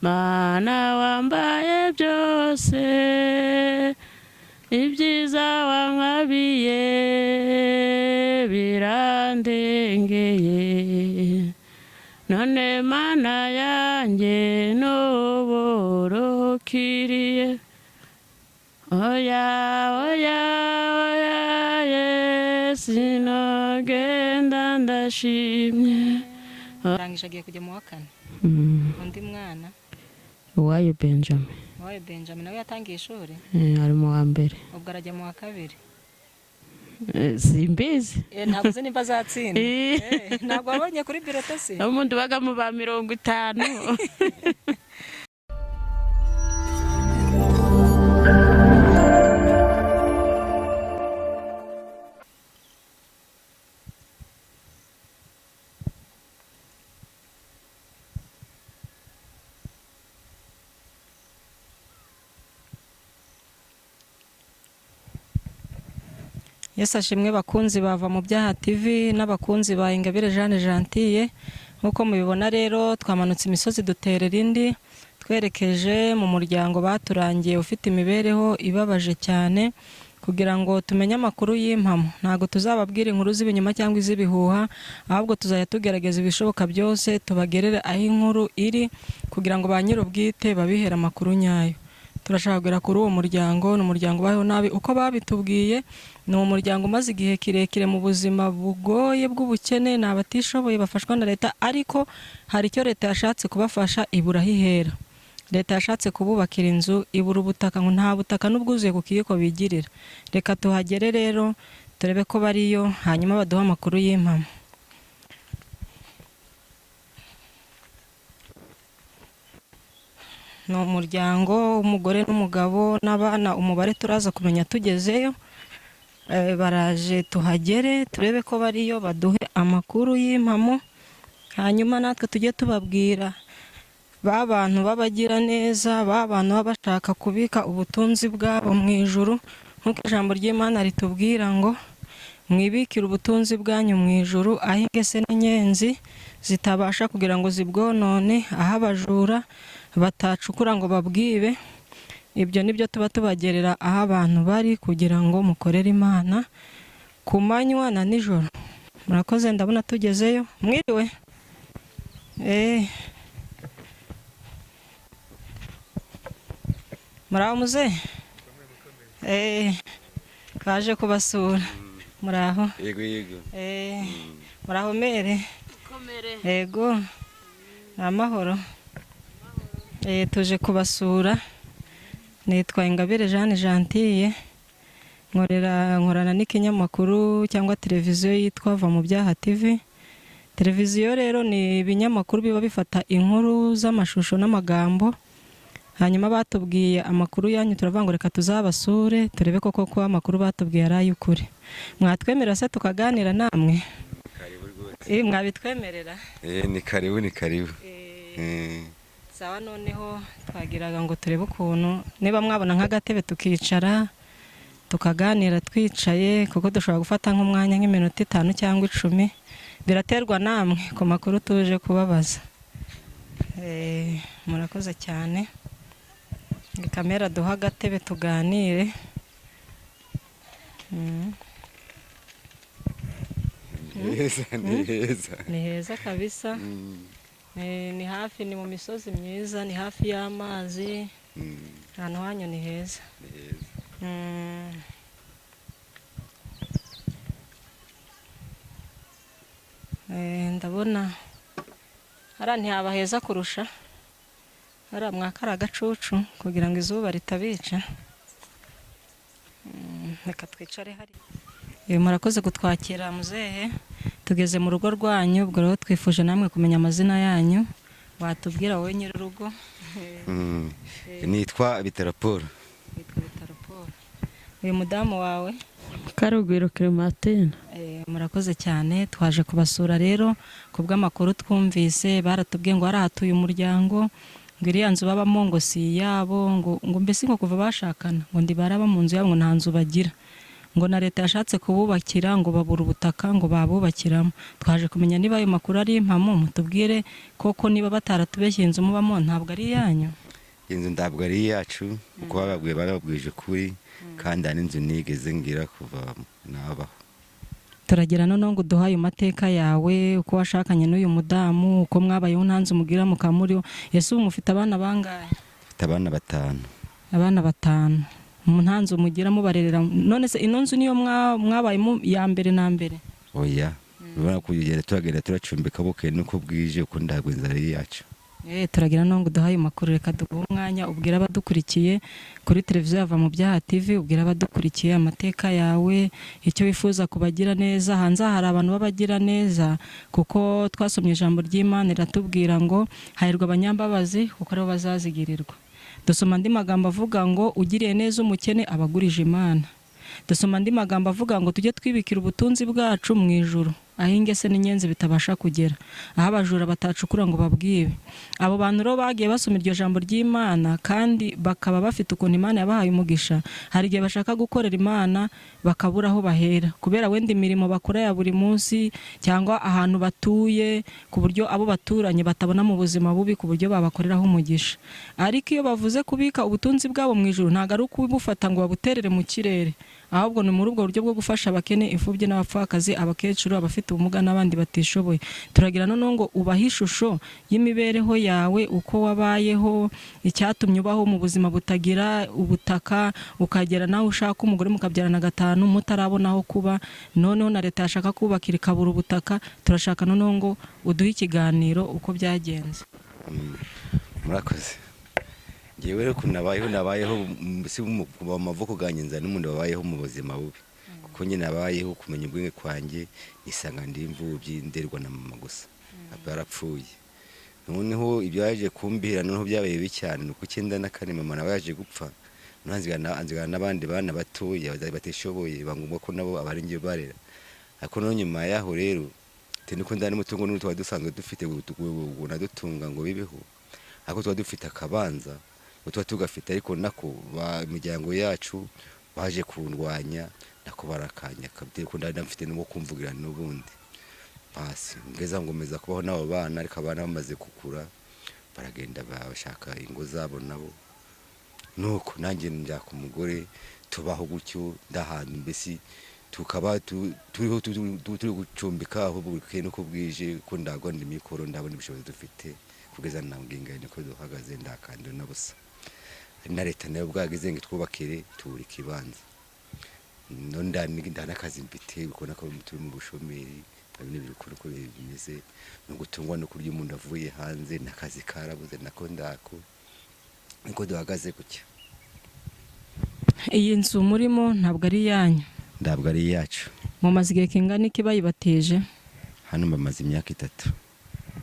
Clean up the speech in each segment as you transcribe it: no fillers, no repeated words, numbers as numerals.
Mana wambaye byose ibyiza wankabiye birandengeye none mana yanjye nuburukiriye oya oya oya sinogenda ndashimye. Arangije agiye kujya mu wa kane. Undi mwana Uwayo Benjamin. Uwayo Benjamin nawe yatangiye ishuri? Ari mu wa mbere. Ubwo arajya mu wa kabiri. Simbizi. Ntabwo uzi nimba azatsinda. Ntabwo wabonye kuri birote se? Umuntu baga mu ba 50. Yesu ashimwe bakunzi bava mu byaha TV n'abakunzi ba Ingabire Jeanne Gentille. Nkuko mubibona rero twamanutse imisozi duterera indi twerekeje mu muryango baturangiye ufite imibereho ibabaje cyane kugira ngo tumenye amakuru y'impamo. Ntago tuzababwira inkuru z'ibinyoma cyangwa iz'ibihuha, ahubwo tuzajya tugerageza ibishoboka byose tubagerere aho inkuru iri kugira ngo ba nyir'ubwite babihera amakuru nyayo. Turashaka kugera kuri uwo muryango, n'umuryango baho nabi uko babitubwiye. Ni umuryango umaze igihe kirekire mu buzima bugoye bw'ubukene, ni abatishoboye bafashwa na leta, ariko hari icyo leta yashatse kubafasha ibura hihera. Leta yashatse kububakira inzu ibura ubutaka, ngo nta butaka n'ubwuzuye ku kiyiko bigirira. Reka tuhagere rero turebe ko bariyo, hanyuma baduha amakuru y'impamo. Ni umuryango w'umugore n'umugabo n'abana, umubare turaza kumenya tugezeyo. Baraje tuhagere turebe ko bariyo baduhe amakuru y'impamo, hanyuma natwe tujye tubabwira ba bantu babagira neza, ba bantu baba bashaka kubika ubutunzi bwabo mu ijuru, nk'uko ijambo ry'Imana ritubwira ngo mwibikire ubutunzi bwanyu mu ijuru, aho ingese n'inyenzi zitabasha kugira ngo zibwonone, aho abajura batacukura ngo babwibe. Ibyo nibyo tuba tubagerera aho abantu bari kugira ngo mukorere Imana ku manywa na nijoro. Murakoze, ndabona tugezeyo. Mwiriwe. Muraho muze? Baje kubasura. Muraho? Yego yego. Muraho mere? Yego. Amahoro. Tuje kubasura. Nitwa Ingabire Jeanne Gentille, nkorana n'ikinyamakuru cyangwa televiziyo yitwa Va mu byaha TV. Televiziyo rero ni ibinyamakuru biba bifata inkuru z'amashusho n'amagambo, hanyuma batubwiye amakuru yanyu turavuga ngo reka tuzabasure turebe koko ko amakuru batubwiye ari ay'ukuri. Mwatwemerera se tukaganira namwe? Karibu rwose. Mwabitwemerera? Ni karibu ni karibu. Sawa, noneho twagiraga ngo turebe ukuntu niba mwabona nk'agatebe tukicara tukaganira twicaye, kuko dushobora gufata nk'umwanya nk'iminota 5 cyangwa 10, biraterwa namwe ku makuru tuje kubabaza. Murakoze cyane. Kamera duha agatebe tuganire. Ni heza kabisa. Ni hafi, ni mu misozi myiza, ni hafi y'amazi. Ahantu hanyu ni heza. Ndabona hariya ntihaba heza kurusha hariya mwakara agacucu kugira ngo izuba ritabica. Reka twicare hariya. Murakoze kutwakira muzehe. Tugeze mu rugo rwanyu, ubwo rero twifuje namwe kumenya amazina yanyu. Watubwira wowe nyir'urugo? Nitwa Bitaraporo. Uyu mudamu wawe? Karugwiro Clementine. Murakoze cyane. Twaje kubasura rero kubw'amakuru twumvise, baratubwiye ngo harahatuye umuryango, ngo iriya nzu babamo ngo si yabo, ngo mbese ngo kuva bashakana ngo ndi baraba mu nzu yabo ngo nta nzu bagira, ngo na leta yashatse kububakira ngo babura ubutaka ngo babubakiramo. Twaje kumenya niba ayo makuru ari impamo, mutubwire koko niba bataratubeshye inzu mubamo ntabwo ari iyanyu. inzu ntabwo ari iyacu kuko bababwije ukuri kandi hari n'inzu nigeze ngira kuva nabaho. Turagira noneho ngo uduhaye amateka yawe, uko washakanye n'uyu mudamu, uko mwabayeho nta nzu mugira mukamuriho. Ese ubu mufite abana bangahe? Mfite abana 5. Abana 5. Nta nzu mugira mubarerera. None se ino nzu niyo mwabayemo ya mbere na mbere? Oya, urabona ko turagenda turacumbika buke nuko bwije uko ntabwo inzu ari iyacu. Turagira noneho ngo uduhaye amakuru, reka duhe umwanya ubwira abadukurikiye kuri televiziyo Yava mu Byaha TV, ubwira abadukurikiye amateka yawe, icyo wifuza kubagira neza. Hanze hari abantu babagira neza kuko twasomye ijambo ry'Imana riratubwira ngo hahirwa abanyambabazi kuko aribo bazazigirirwa. Dusoma andi magambo avuga ngo ugiriye neza umukene abagurije Imana. Dusoma andi magambo avuga ngo tujye twibikira ubutunzi bwacu mu ijuru, aho ingese n'inyenzi bitabasha kugera, aho abajura batacukura ngo babwibe. Abo bantu rero bagiye basoma iryo jambo ry'Imana kandi bakaba bafite ukuntu Imana yabahaye umugisha. Hari igihe bashaka gukorera Imana bakabura aho bahera kubera wenda imirimo bakora ya buri munsi cyangwa ahantu batuye, ku buryo abo baturanye batabona mu buzima bubi ku buryo babakoreraho umugisha. Ariko iyo bavuze kubika ubutunzi bwabo mu ijuru ntabwo ari ukubufata ngo babuterere mu kirere, ahubwo ni muri ubwo buryo bwo gufasha abakene, imfubyi n'abapfakazi, abakecuru, abafite ubumuga n'abandi batishoboye. Turagira noneho ngo ubahe ishusho y'imibereho yawe, uko wabayeho, icyatumye ubaho mu buzima butagira ubutaka, ukagera nawe ushaka umugore mukabyarana 5 mutarabona aho kuba, noneho na leta yashaka kubakira ikabura ubutaka. Turashaka noneho ngo uduhe ikiganiro uko byagenze. Murakoze. Ngewe rero nabayeho mu mavuko ganjye nza n'umuntu wabayeho mu buzima bubi kuko nyine nabayeho kumenya ubwenge kwanjye isanga ndi imvubyi nderwa na mama gusa, barapfuye. Noneho ibyo yaje kumbihira noneho byabaye bicyane nuko 94 mama nawe yaje gupfa, anzigana n'abandi bana batoya batishoboye bangumva ko nabo abari ngiye barera. Ariko no nyuma yaho rero teniko ndani mutungo n'utwa dusanzwe dufite guna dutunga ngo bibeho, ariko twa dufite akabanza utwa tugafite, ariko nako imiryango yacu baje kundwanya nako barakanya kabye ko ndari mfite no kumvugira n'ubundi basi ngeza ngomeza kubaho nabo bana, ariko abana bamaze gukura baragenda bashaka ingo zabo nabo, nuko nanjye njya ku mugore tubaho gutyo ndahana mbesi tukaba turiho turi gucumbika aho buke nuko bwije ko ndagwa ndi mikoro ndabona ibishobozo dufite kugeza nambwinga niko duhagaze ndakandi nabusa. Na leta nayo bwagize ngo twubakire turi kibanza ndana akazi mbite uko nako turi mu bushomeri abine birukuru ko bimeze no gutungwa no kurya umuntu avuye hanze nakazi karabuze nako ndako niko duhagaze gutya. Iyi nzu murimo ntabwo ari yanyu? Ntabwo ari yacu. Mumaze igihe kingana iki bayibateje? Hano bamaze imyaka 3.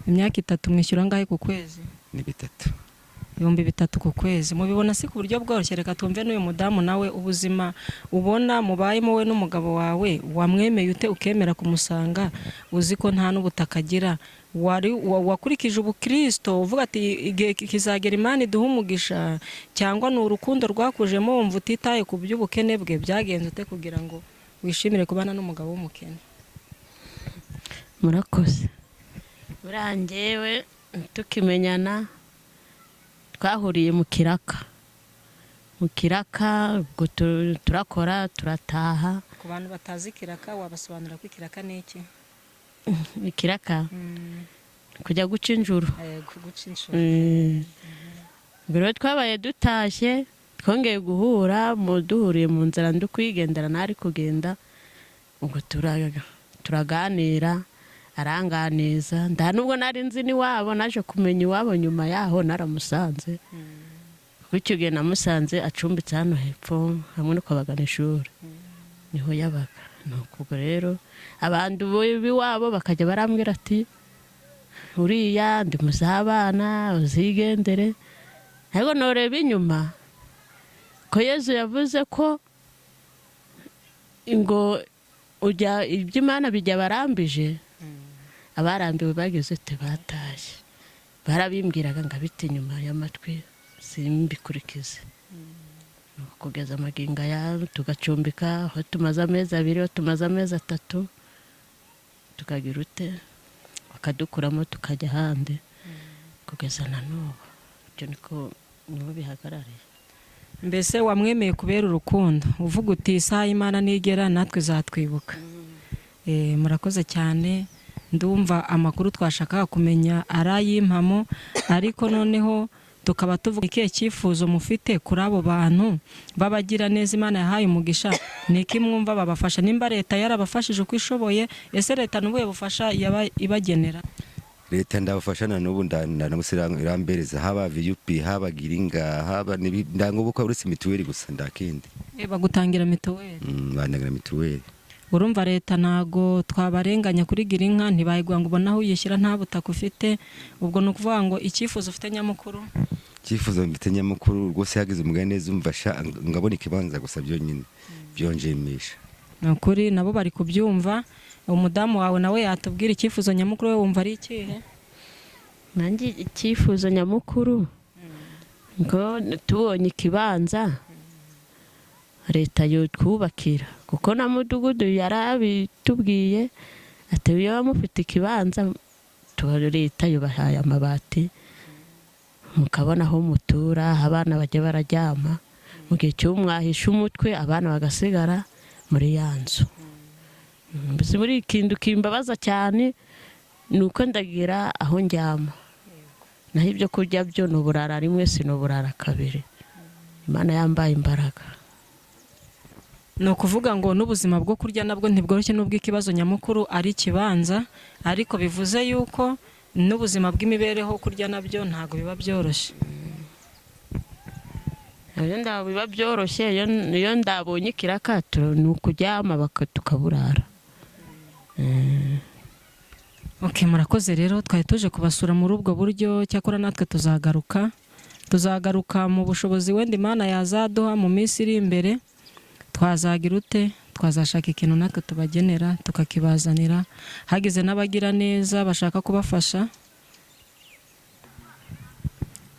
Imyaka 3. Mwishyura ngahe ku kwezi? Ni 3. 3,000 ku kwezi. Mubibona si ku buryo bworoshye. Reka tumve n'uyu mudamu nawe ubuzima ubona mubayemo we n'umugabo wawe, wamwemeye ute ukemera kumusanga uzi ko nta n'ubutaka agira, wakurikije ubukristo uvuga ati igihe kizagera Imana iduha umugisha, cyangwa ni urukundo rwakujemo wumva utitaye ku by'ubukene bwe? Byagenze ute kugira ngo wishimire kubana n'umugabo w'umukene? Murakoze. Burangewe tukimenyana twahuriye mu Kiraka. Mu Kiraka ubwo turakora turataha. Ku bantu batazi Kiraka wabasobanura ko Kiraka ni iki? Kiraka kujya guca injuru. Guca injuru. Biro twabaye dutashye twongeye guhura duhuriye mu nzira ndukwigendera nari kugenda, ubwo turaganira aranganiza nda nubwo nari nzi ni wabo, naje kumenya iwabo nyuma yaho naramusanze. Kucyo gihe namusanze acumbitse hano hepfo hamwe no kwabagana ishuri niho yabaga. Nuko rero abantu biwabo bakajya barambwira ati uriya ndi muzabana uzigendere. Ariko noreba inyuma ko Yesu yavuze ko ngo ujya iby'Imana bijya barambije, abarambiwe bageze ute batashye. Barabimbwiraga ngabite inyuma y'amatwi simbikurikize. kugeza amaginga ya tugacumbika aho tumaze amezi 2 aho tumaze amezi 3 tukagira ute bakadukuramo tukajya ahandi kugeza na n'ubu ibyo niko niho bihagarariye. mbese wamwemeye kubera urukundo uvuga uti isaha y'Imana nigera natwe zatwibuka. Murakoze cyane, ndumva amakuru twashakaga kumenya ari ay'impamo, ariko noneho tukaba tuvuga ikihe cyifuzo mufite kuri abo bantu babagira neza Imana yahaye umugisha, niki mwumva babafasha? Nimba leta yarabafashije uko ishoboye, ese leta n'ubuye bufasha ibagenera? Leta ndabafasha na n'ubu irambereza, haba VUP, haba giringa, haba ndangobuka uretse mituweli gusa ndakindi. Bagutangira mituweli? Bandagira mituweli. Urumva leta ntago twabarenganya kuri girinka, ntibayigwa ngo ubona aho uyishyira nta butaka ufite. Ubwo ni ukuvuga ngo icyifuzo ufite nyamukuru? Icyifuzo mfite nyamukuru rwose yagize umugani neza umfasha ngabona ikibanza gusa byonyine byonjemisha. Nukuri nabo bari kubyumva. Umudamu wawe nawe yatubwira icyifuzo nyamukuru we wumva ari ikihe? Nanjye icyifuzo nyamukuru ngo tubonye ikibanza leta yotwubakira, kuko na mudugudu yarabitubwiye ati iyo mufite ikibanza leta yubahaye amabati mukabona aho mutura, abana bajya bararyama, mu gihe cy'umwahisha umutwe abana bagasigara muri ya nzu. Mbese buri kintu kimbabaza cyane ni uko ndagira aho njyama, naho ibyo kurya byo ni uburara rimwe si n'uburara kabiri. Imana yambaye imbaraga. Ni ukuvuga ngo n'ubuzima bwo kurya nabwo ntibworoshye, n'ubwo ikibazo nyamukuru ari ikibanza, ariko bivuze yuko n'ubuzima bw'imibereho kurya nabyo ntabwo biba byoroshye. Ntabwo biba byoroshye, iyo ndabonye ikiraka ni ukuryama tukaburara. Murakoze rero, twari tuje kubasura muri ubwo buryo, cyakora natwe tuzagaruka mu bushobozi wenda Imana yazaduha mu minsi iri imbere. Twazagira ute? Twazashaka ikintu natwe tubagenera tukakibazanira, hagize n'abagira neza bashaka kubafasha.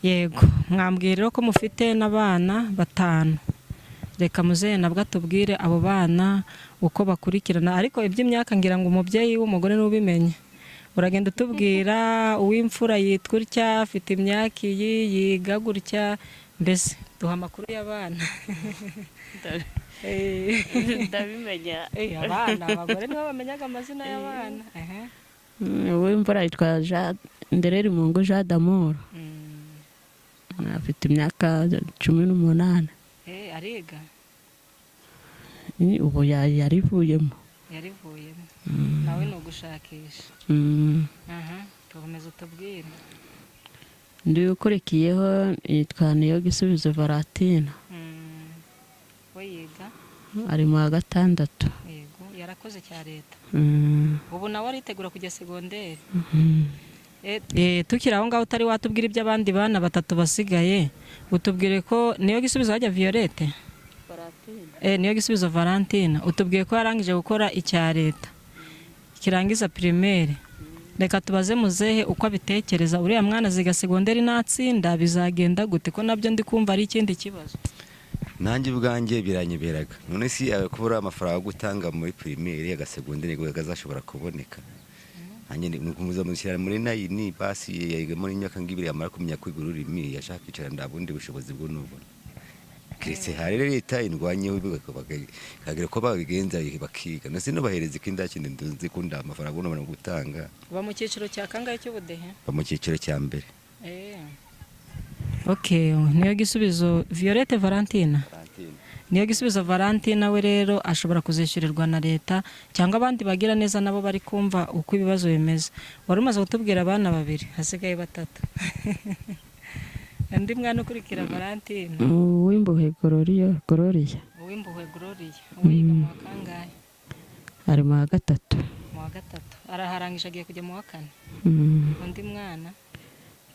Yego, mwambwira rero ko mufite n'abana 5. Reka muzehe nabwo atubwire abo bana uko bakurikirana, ariko iby'imyaka ngira ngo umubyeyi w'umugore n'ubimenye. Uragenda utubwira uw'imfura yitwa utya, afite imyaka iyi, yiga gutya, mbese duha amakuru y'abana. Ndabimenya. Abana, abagore nibo bamenyaga amazina y'abana. Uw'imfura yitwa Ndererimungu Jean d'Amour, afite imyaka 18. Ariga? Ubu yarivuyemo. Nawe ni ugushakisha. Tukomeza utubwire. Ndi ukurikiyeho yitwa Niyogisubizo Valentina. We yiga? Ari mu wa 6. Yego, yarakoze cya leta. Ubu nawe aritegura kujya segonderi. Tukiri aho ngaho utari watubwira iby'abandi bana 3 basigaye, utubwire ko Niyogisubizo hajya Violette? Niyogisubizo Valentina, utubwiye ko yarangije gukora icya leta kirangiza primaire. Reka tubaze muzehe uko abitekereza, uriya mwana ziga segonderi natsinda bizagenda gute, ko nabyo ndi kumva ari ikindi kibazo. Nanjye ubwanjye biranyiberaga, none si kubura amafaranga yo gutanga muri primaire agasegonderi ngo gazashobora kuboneka. Nanjye nukumuza mushyira muri nayini basi yiga muri imyaka 2 yamara kumenya kwigura ururimi, yashaka kwicara ndabundi bushobozi bwo n'ubona. Kriste harere leta indwanyeho kagira ko bagenza bakiga, nase no bahereza ikindi kintu ndunzi kunda amafaranga no gutanga. Ba mu cyiciro cya kangahe cy'ubudehe? Ba mu cyiciro cya mbere. Niyogisubizo Violette Valentina. Niyogisubizo Valentina we rero ashobora kuzishyurirwa na leta, cyangwa abandi bagira neza nabo bari kumva uko ibibazo bimeze. Wari umaze kutubwira abana 2, hasigaye 3. Andi mwana ukurikira Valentina? Uw'impuhwe Gloria. Uw'impuhwe Gloria. Wiga mu kangahe? Ari mu wa 3. Mu wa 3. Araharangije agiye kujya mu wa 4. Undi mwana?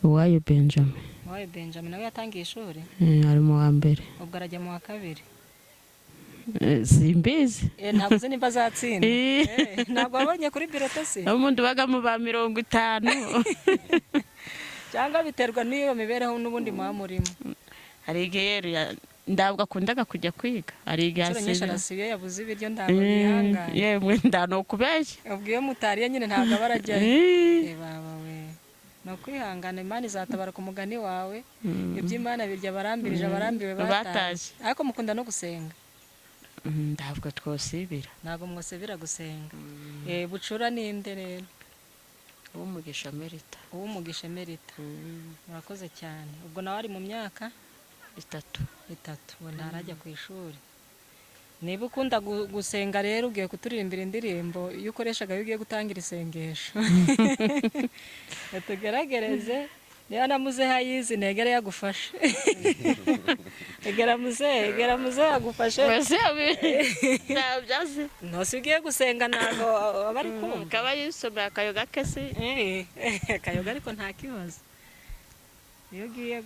Uwayo Benjamin. Uwayo Benjamin nawe yatangiye ishuri? Ari mu wa 1. Ubwo arajya mu wa 2. Simbizi. Ntabwo uzi nimba azatsinda. Ntabwo wabonye kuri birete se? Umuntu baga mu ba 50. Cyangwa biterwa n'iyo mibereho n'ubundi muba murimo. Hari igihe ndabwo akundaga kujya kwiga ari inshuro nyinshi igasiba arasiba iyo yabuze ibiryo ntabwo yihangana yemwe ndanokubeshya ubwo iyo mutariye nyine ntabwo aba arajyayo baba we ni ukwihangana imana izatabara ku mugani wawe iby'imana birya abarambirije abarambiwe batashye ariko mukunda no gusenga ntabwo twosibira ntabwo mwosibira gusenga bucura ninde rero uw'umugisha merita murakoze cyane ubwo nawe ari mu myaka 3 ubu ntarajya ku ishuri niba ukunda gusenga rero ugiye kuturirimbira indirimbo iyo ukoreshaga iyo ugiye gutangira isengesho tugeragereze niba na muzehe ayizi negere yagufashe egera muzehe agufashe ntose ugiye gusenga ntabwo aba ari kumva kaba yisomera akayoga ke si akayoga ariko nta kibazo iyo ugiye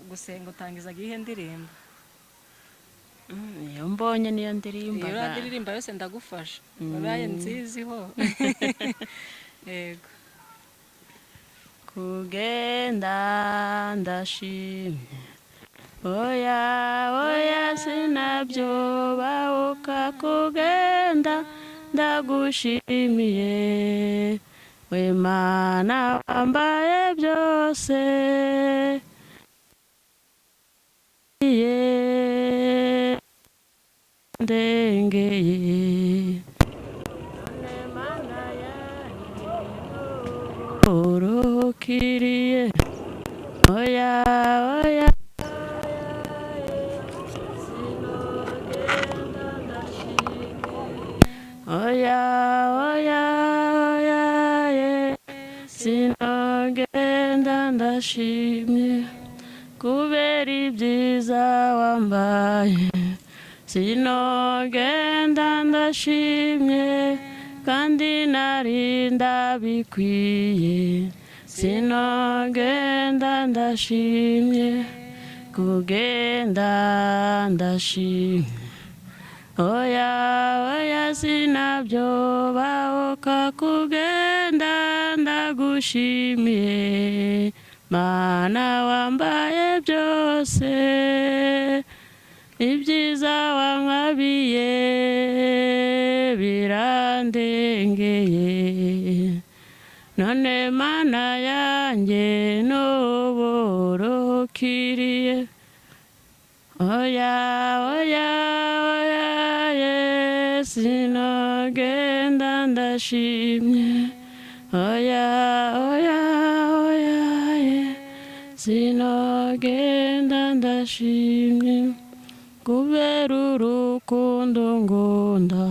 gusenga utangizaga ihe ndirimbo iyo mbonye niyo ndirimba iyo ndirimba yose ndagufasha uraye nziziho yego kugenda ndashimye oya sinabyo bawuka kugenda ndagushimiye we Mana wambaye byose ndengeye urukiriye oya sinogenda ndashimye kubera ibyiza wambaye sinogenda ndashimye kandi narinda bikwiye sinogenda ndashimye kugenda ndashimye oya sinabyo bahoka kugenda ndagushimiye Mana wambaye byose ibyiza wankabiye birandengeye none Mana yanjye n'uburukiriye oya sinogenda ndashimye oya sinogenda ndashimye kubera urukundo ngunda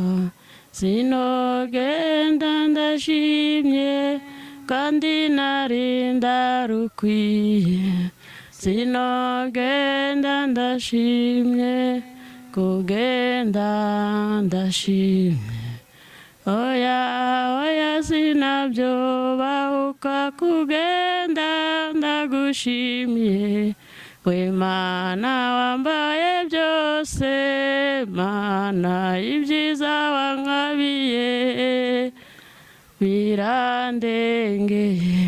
sinogenda ndashimye kandi narinda rukwiye sinogenda ndashimye kugenda ndashimye oya sinabyo bahuka kugenda ndagushimiye we Mana wambaye byose Mana ibyiza wankabiye birandengeye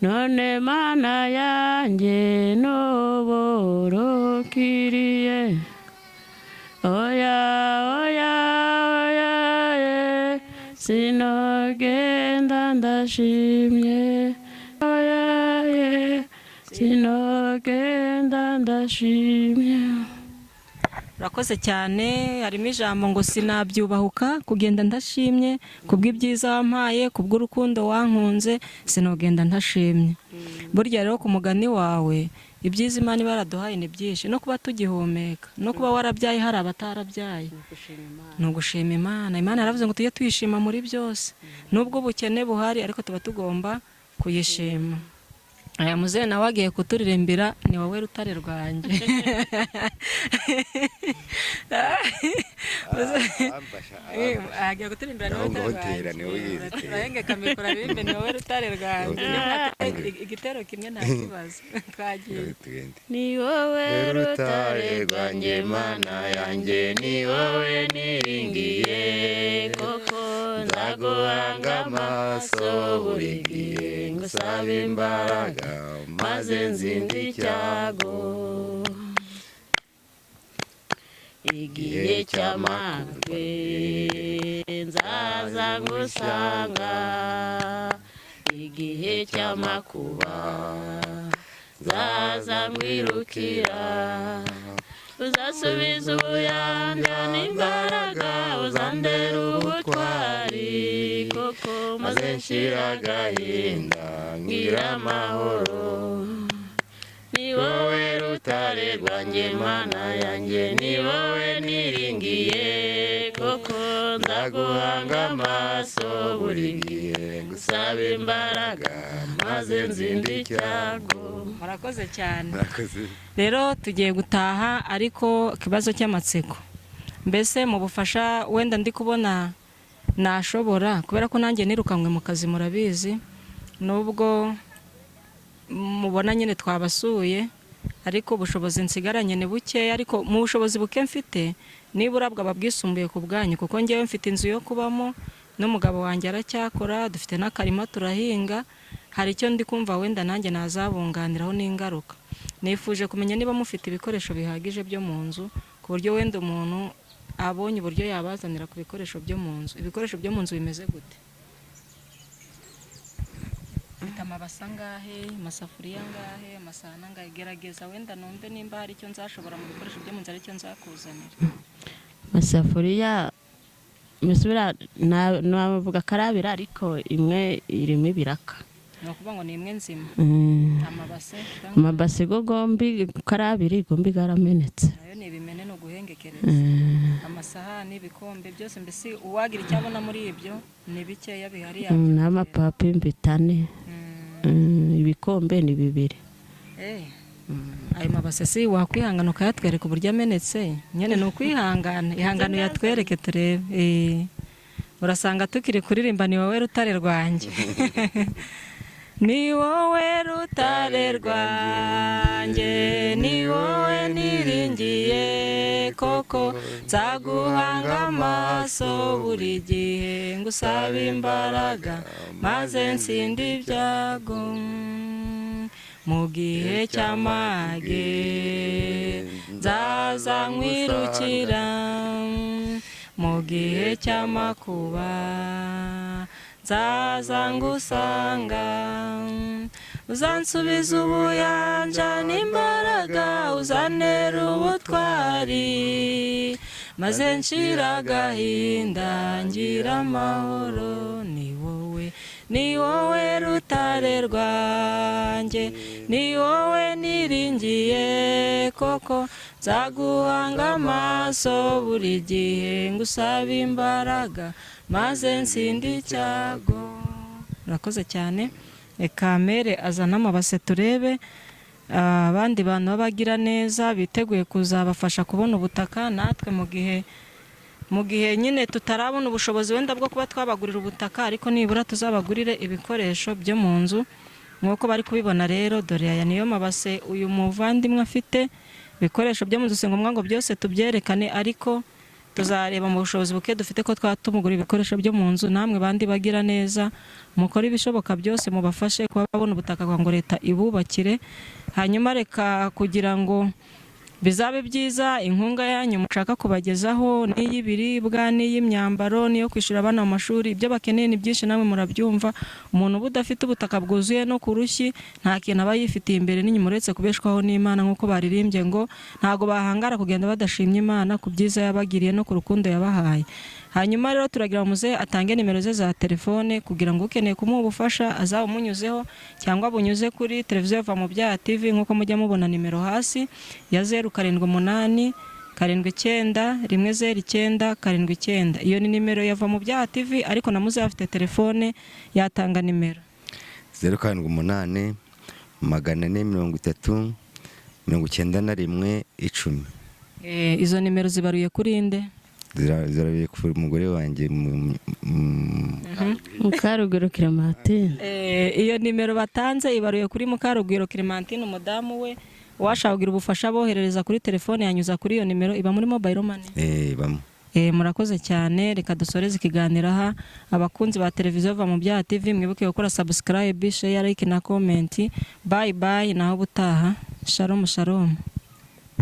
none Mana yanjye n'uburukiriye oya sinogenda ndashimye oya sinogenda ndashimye urakoze cyane harimo ijambo ngo sinabyubahuka kugenda ndashimye kubw'ibyiza wampaye kubw'urukundo wankunze sinogenda ndashimye burya rero ku mugani wawe ibyiza Imana ibaraduhaye ni byinshi no kuba tugihumeka no kuba warabyaye hari abatarabyaye ni ugushima Imana yaravuze ngo tujye tuyishima muri byose nubwo ubukene buhari ariko tuba tugomba kuyishima aya muzehe nawe agiye kuturirimbira ni wowe rutare rwanjye agiye kuturirimbira ni wowe rutare rwanjye urahengeka mikoro aririmbe ni wowe rutare rwanjye igitero kimwe nta kibazo twagiye ni wowe rutare rwanjye Mana yanjye ni wowe niringiye koko nzaguhanga amaso buri gihe ngusaba imbaraga maze nzinde icyago igihe cy'amakwe nzaza ngusanga, igihe cy'amakuba nzaza ngwirukira, uzasubiza ubuyanja n'imbaraga, uzandera ubutwari koko, maze nshira agahinda ngira amahoro. Ni wowe rutare rwanjye mana yanjye, ni wowe niringiye koko, nzaguhanga amaso buri gihe, gusaba imbaraga maze nzinde icyago. Murakoze cyane. Murakoze. Rero tugiye gutaha, ariko ikibazo cy'amatsiko, mbese mu bufasha wenda ndi kubona nashobora, kubera ko nanjye nirukanwe mu kazi murabizi, nubwo mubona nyine twabasuye, ariko ubushobozi nsigaranye ni bukeya, ariko mu bushobozi buke mfite nibura bwaba bwisumbuye ku bwanyu, kuko ngewe mfite inzu yo kubamo n'umugabo wanjye aracyakora, dufite n'akarima turahinga, hari icyo ndi kumva wenda nanjye nazabunganiraho n'ingaruka. Nifuje kumenya niba mufite ibikoresho bihagije byo mu nzu, ku buryo wenda umuntu abonye uburyo yabazanira ku bikoresho byo mu nzu. Ibikoresho byo mu nzu bimeze gute? Mfite amabasa angahe, amasafuriya angahe, amasahani angahe? Gerageza wenda numve nimba hari icyo nzashobora mu bikoresho byo mu nzu, ari cyo nzakuzanira. Amasafuriya misubira navuga karabira, ariko imwe irimo ibiraka, ni ukuvuga ngo ni imwe nzima. Amabase go gombi karabiri gombi garamenetse, nayo ni ibimene, ni uguhengekereza. Amasahani, ibikombe byose, mbese uwagira icyo abona muri ibyo ni bikeya bihari. n'amapapi mbitane, ibikombe ni 2. Ayo mabase si wakwihangana ukayatwereka uburyo amenetse, nyine ni ukwihangana, ihangano yatwereke turebe. Urasanga tukiri kuririmba ni wowe rutare rwanjye. Ni wowe rutare rwanjye, ni wowe niringiye koko, nzaguhanga amaso buri gihe, ngusaba imbaraga maze nsinde ibyago. Mu gihe cy'amage nzaza nkwirukira, mu gihe cy'amakuba nzaza ngusanga, uzansubiza ubuyanja n'imbaraga, uzantera ubutwari, maze nshira agahinda ngira amahoro. Ni wowe rutare rwanjye, ni wowe niringiye koko, nzaguhanga amaso buri gihe, ngusaba imbaraga maze nsinde icyago. Murakoze cyane. Reka mere azana amabase turebe abandi bantu babagira neza biteguye kuzabafasha kubona ubutaka, natwe mu gihe nyine tutarabona ubushobozi wenda bwo kuba twabagurira ubutaka, ariko nibura tuzabagurire ibikoresho byo mu nzu. Nk'uko bari kubibona rero, dore aya niyo mabase uyu muvandimwe afite. Ibikoresho byo mu nzu si ngombwa ngo byose tubyerekane, ariko tuzareba mu bushobozi buke dufite ko twatumugura ibikoresho byo mu nzu. Namwe bandi bagira neza, mukora ibishoboka byose mubafashe kuba babona ubutaka, ngo leta ibubakire. Hanyuma reka kugira ngo bizabe byiza, inkunga yanyu mushaka kubagezaho n'iy'ibiribwa, n'iy'imyambaro, n'iyo kwishyura abana mu mashuri, ibyo bakeneye ni byinshi, namwe murabyumva. Umuntu uba udafite ubutaka bwuzuye no ku rushyi, nta kintu aba yifitiye imbere n'inyuma uretse kubeshwaho n'Imana, nk'uko baririmbye ngo ntago bahangara kugenda badashimye Imana ku byiza yabagiriye no ku rukundo yabahaye. Hanyuma rero turagira muze atange nimero ze za telefone, kugira ngo ukeneye kumuha ubufasha azabumunyuzeho, cyangwa bunyuze kuri televiziyo Va mu Byaha TV, nk'uko mujya mubona nimero hasi ya 078 79 109 79. Iyo ni nimero ya Va mu Byaha TV, ariko na muze afite telefone yatanga nimero 078 430 91 10. Izo nimero zibaruye kuri nde? Zirabiye ku mugore wanjye Mukarugwiro Clementine. Iyo nimero batanze ibaruye kuri Mukarugwiro Clementine, umudamu we. Uwashaka kugira ubufasha boherereza kuri telefone yanyuza kuri iyo nimero, iba muri mobile money. Bamo. Murakoze cyane. Reka dusoreze ikiganiro aha. Abakunzi ba televiziyo Va mu Byaha TV, mwibuke gukora subscribe, share, like na comment. Bye bye, naho butaha. Shalom shalom.